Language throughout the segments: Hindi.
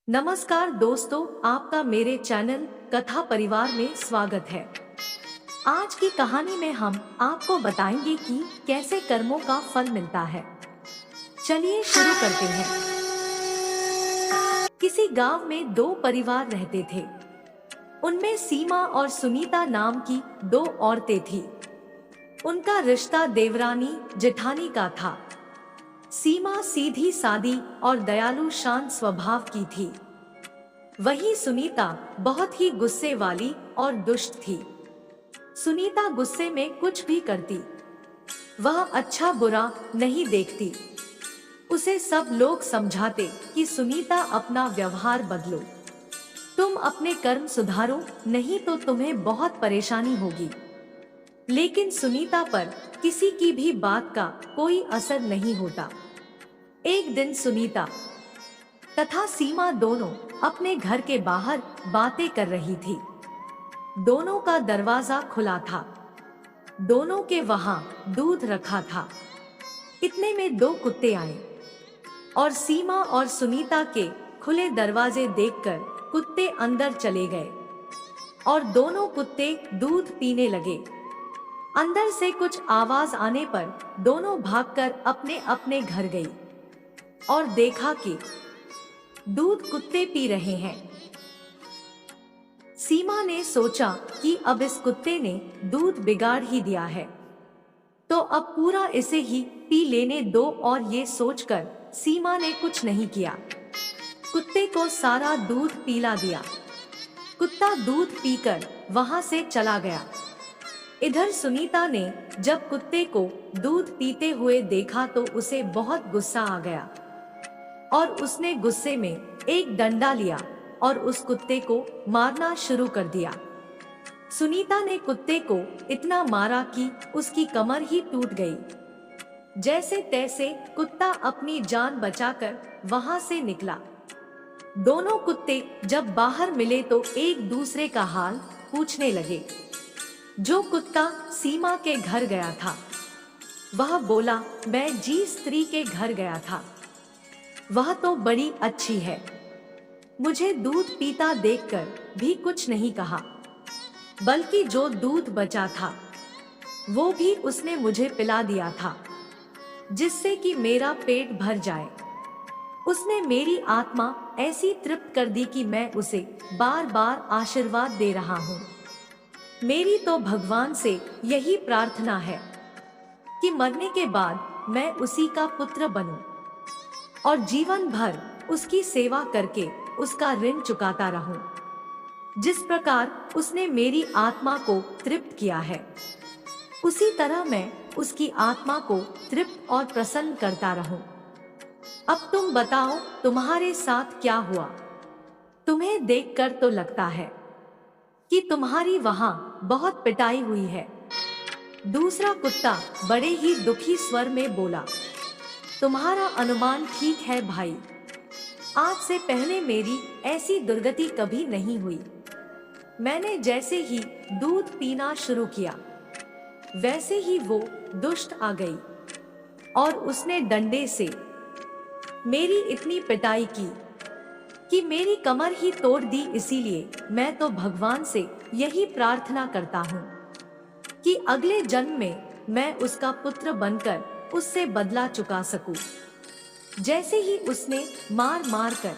नमस्कार दोस्तों, आपका मेरे चैनल कथा परिवार में स्वागत है। आज की कहानी में हम आपको बताएंगे कि कैसे कर्मों का फल मिलता है। चलिए शुरू करते हैं। किसी गांव में दो परिवार रहते थे। उनमें सीमा और सुनीता नाम की दो औरतें थीं। उनका रिश्ता देवरानी जेठानी का था। सीमा सीधी सादी और दयालु शांत स्वभाव की थी। वहीं सुनीता बहुत ही गुस्से वाली और दुष्ट थी। सुनीता गुस्से में कुछ भी करती, वह अच्छा बुरा नहीं देखती। उसे सब लोग समझाते कि सुनीता अपना व्यवहार बदलो, तुम अपने कर्म सुधारो, नहीं तो तुम्हें बहुत परेशानी होगी। लेकिन सुनीता पर किसी की भी बात का कोई असर नहीं होता। एक दिन सुनीता तथा सीमा दोनों अपने घर के बाहर बातें कर रही थी। दोनों का दरवाजा खुला था। दोनों के वहां दूध रखा था। इतने में दो कुत्ते आए और सीमा और सुनीता के खुले दरवाजे देखकर कुत्ते अंदर चले गए और दोनों कुत्ते दूध पीने लगे। अंदर से कुछ आवाज आने पर दोनों भागकर अपने अपने घर गई और देखा कि दूध कुत्ते पी रहे हैं। सीमा ने सोचा कि अब इस कुत्ते ने दूध बिगाड़ ही दिया है, तो अब पूरा इसे ही पी लेने दो, और ये सोचकर सीमा ने कुछ नहीं किया। कुत्ते को सारा दूध पिला दिया। कुत्ता दूध पीकर वहां से चला गया। इधर सुनीता ने जब कुत्ते को दूध पीते हुए देखा तो उसे बहुत गुस्सा आ गया और उसने गुस्से में एक डंडा लिया और उस कुत्ते को मारना शुरू कर दिया। सुनीता ने कुत्ते को इतना मारा कि उसकी कमर ही टूट गई। जैसे तैसे कुत्ता अपनी जान बचाकर वहां से निकला। दोनों कुत्ते जब बाहर मिले तो एक दूसरे का हाल पूछने लगे। जो कुत्ता सीमा के घर गया था वह बोला, मैं जिस स्त्री के घर गया था वह तो बड़ी अच्छी है, मुझे दूध पीता देखकर भी कुछ नहीं कहा, बल्कि जो दूध बचा था वो भी उसने मुझे पिला दिया था, जिससे कि मेरा पेट भर जाए। उसने मेरी आत्मा ऐसी तृप्त कर दी कि मैं उसे बार बार आशीर्वाद दे रहा हूँ। मेरी तो भगवान से यही प्रार्थना है कि मरने के बाद मैं उसी का पुत्र बनूं और जीवन भर उसकी सेवा करके उसका ऋण चुकाता रहूं। जिस प्रकार उसने मेरी आत्मा को तृप्त किया है, उसी तरह मैं उसकी आत्मा को तृप्त और प्रसन्न करता रहूं। अब तुम बताओ, तुम्हारे साथ क्या हुआ? तुम्हें देखकर तो लगता है कि तुम्हारी वहां बहुत पिटाई हुई है। दूसरा कुत्ता बड़े ही दुखी स्वर में बोला, तुम्हारा अनुमान ठीक है भाई, आज से पहले मेरी ऐसी दुर्गति कभी नहीं हुई। मैंने जैसे ही दूध पीना शुरू किया वैसे ही वो दुष्ट आ गई और उसने डंडे से मेरी इतनी पिटाई की कि मेरी कमर ही तोड़ दी। इसीलिए मैं तो भगवान से यही प्रार्थना करता हूँ कि अगले जन्म में मैं उसका पुत्र बनकर उससे बदला चुका सकूं। जैसे ही उसने मार मार कर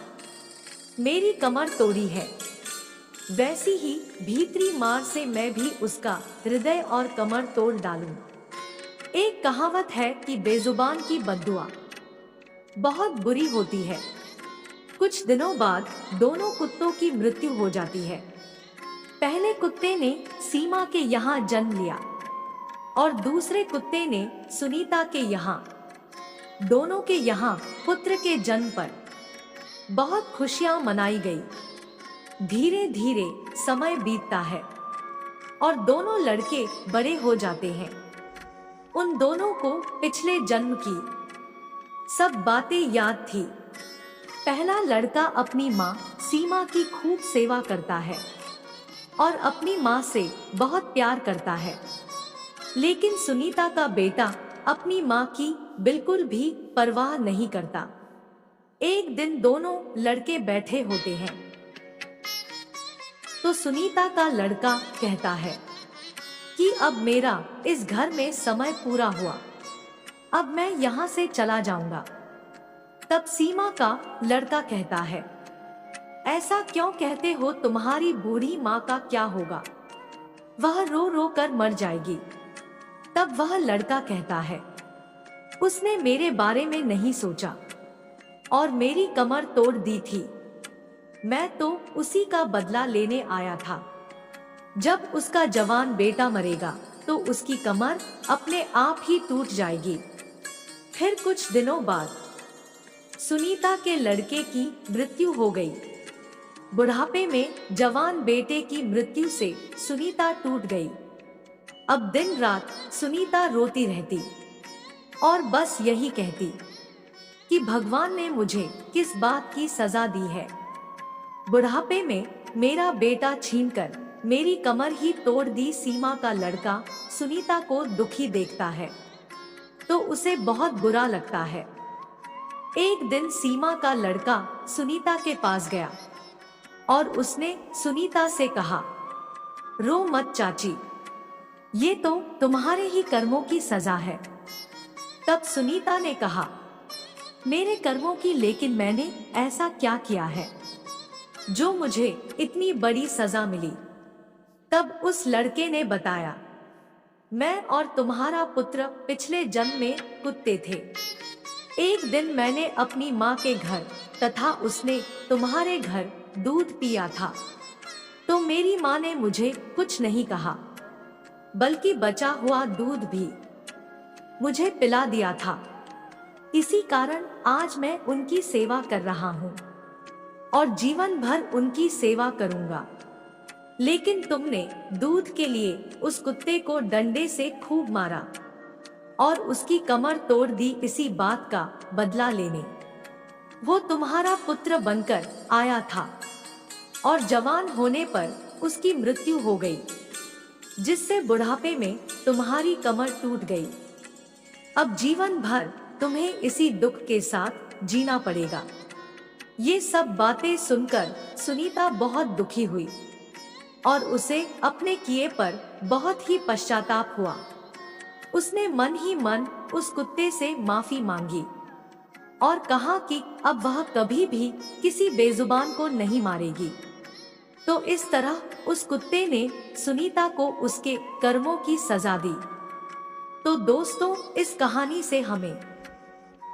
मेरी कमर तोड़ी है, वैसी ही भीतरी मार से मैं भी उसका हृदय और कमर तोड़ डालूं। एक कहावत है कि बेजुबान की बद्दुआ बहुत बुरी होती है। कुछ दिनों बाद दोनों कुत्तों की मृत्यु हो जाती है। पहले कुत्ते ने सीमा के यहाँ जन्म लिया और दूसरे कुत्ते ने सुनीता के यहाँ। दोनों के यहाँ पुत्र के जन्म पर बहुत खुशियां मनाई गई। धीरे धीरे समय बीतता है और दोनों लड़के बड़े हो जाते हैं। उन दोनों को पिछले जन्म की सब बातें याद थी। पहला लड़का अपनी माँ सीमा की खूब सेवा करता है और अपनी माँ से बहुत प्यार करता है। लेकिन सुनीता का बेटा अपनी माँ की बिल्कुल भी परवाह नहीं करता। एक दिन दोनों लड़के बैठे होते हैं तो सुनीता का लड़का कहता है कि अब मेरा इस घर में समय पूरा हुआ, अब मैं यहाँ से चला जाऊंगा। तब सीमा का लड़का कहता है, ऐसा क्यों कहते हो, तुम्हारी बूढ़ी माँ का क्या होगा, वह रो रो कर मर जाएगी। तब वह लड़का कहता है, उसने मेरे बारे में नहीं सोचा और मेरी कमर तोड़ दी थी, मैं तो उसी का बदला लेने आया था। जब उसका जवान बेटा मरेगा तो उसकी कमर अपने आप ही टूट जाएगी। फिर कुछ दिनों बाद सुनीता के लड़के की मृत्यु हो गई। बुढ़ापे में जवान बेटे की मृत्यु से सुनीता टूट गई। अब दिन रात सुनीता रोती रहती और बस यही कहती कि भगवान ने मुझे किस बात की सजा दी है। बुढ़ापे में मेरा बेटा छीनकर मेरी कमर ही तोड़ दी। सीमा का लड़का सुनीता को दुखी देखता है तो उसे बहुत बुरा लगता है। एक दिन सीमा का लड़का सुनीता के पास गया और उसने सुनीता से कहा, रो मत चाची, ये तो तुम्हारे ही कर्मों की सजा है। तब सुनीता ने कहा, मेरे कर्मों की, लेकिन मैंने ऐसा क्या किया है जो मुझे इतनी बड़ी सजा मिली। तब उस लड़के ने बताया, मैं और तुम्हारा पुत्र पिछले जन्म में कुत्ते थे। एक दिन मैंने अपनी माँ के घर तथा उसने तुम्हारे घर दूध पिया था तो मेरी माँ ने मुझे कुछ नहीं कहा, बल्कि बचा हुआ दूध भी मुझे पिला दिया था। इसी कारण आज मैं उनकी सेवा कर रहा हूँ और जीवन भर उनकी सेवा करूंगा। लेकिन तुमने दूध के लिए उस कुत्ते को डंडे से खूब मारा और उसकी कमर तोड़ दी, इसी बात का बदला लेने। वो तुम्हारा पुत्र बनकर आया था और जवान होने पर उसकी मृत्यु हो गई, जिससे बुढ़ापे में तुम्हारी कमर टूट गई। अब जीवन भर तुम्हें इसी दुख के साथ जीना पड़ेगा। ये सब बातें सुनकर सुनीता बहुत दुखी हुई और उसे अपने किए पर बहुत ही पश्चाताप हुआ। उसने मन ही मन उस कुत्ते से माफी मांगी और कहा कि अब वह कभी भी किसी बेजुबान को नहीं मारेगी। तो इस तरह उस कुत्ते ने सुनीता को उसके कर्मों की सजा दी। तो दोस्तों, इस कहानी से हमें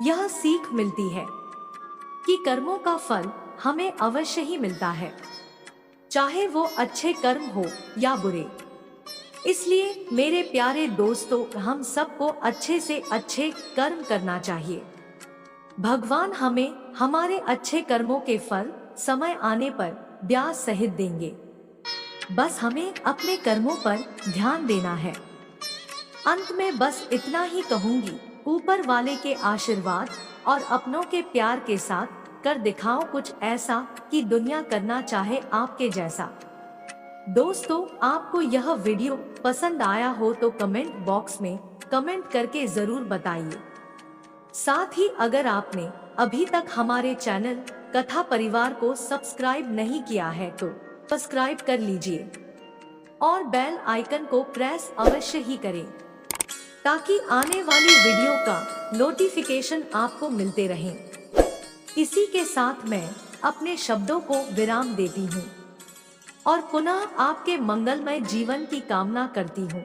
यह सीख मिलती है कि कर्मों का फल हमें अवश्य ही मिलता है, चाहे वो अच्छे कर्म हो या बुरे। इसलिए मेरे प्यारे दोस्तों, हम सबको अच्छे से अच्छे कर्म करना चाहिए। भगवान हमें हमारे अच्छे कर्मों के फल समय आने पर ब्याज सहित देंगे। बस हमें अपने कर्मों पर ध्यान देना है। अंत में बस इतना ही कहूंगी, ऊपर वाले के आशीर्वाद और अपनों के प्यार के साथ कर दिखाओ कुछ ऐसा कि दुनिया करना चाहे आपके जैसा। दोस्तों, आपको यह वीडियो पसंद आया हो तो कमेंट बॉक्स में कमेंट करके जरूर बताइए। साथ ही अगर आपने अभी तक हमारे चैनल कथा परिवार को सब्सक्राइब नहीं किया है तो सब्सक्राइब कर लीजिए और बेल आइकन को प्रेस अवश्य ही करें ताकि आने वाली वीडियो का नोटिफिकेशन आपको मिलते रहें। इसी के साथ मैं अपने शब्दों को विराम देती हूँ और पुनः आपके मंगलमय जीवन की कामना करती हूँ।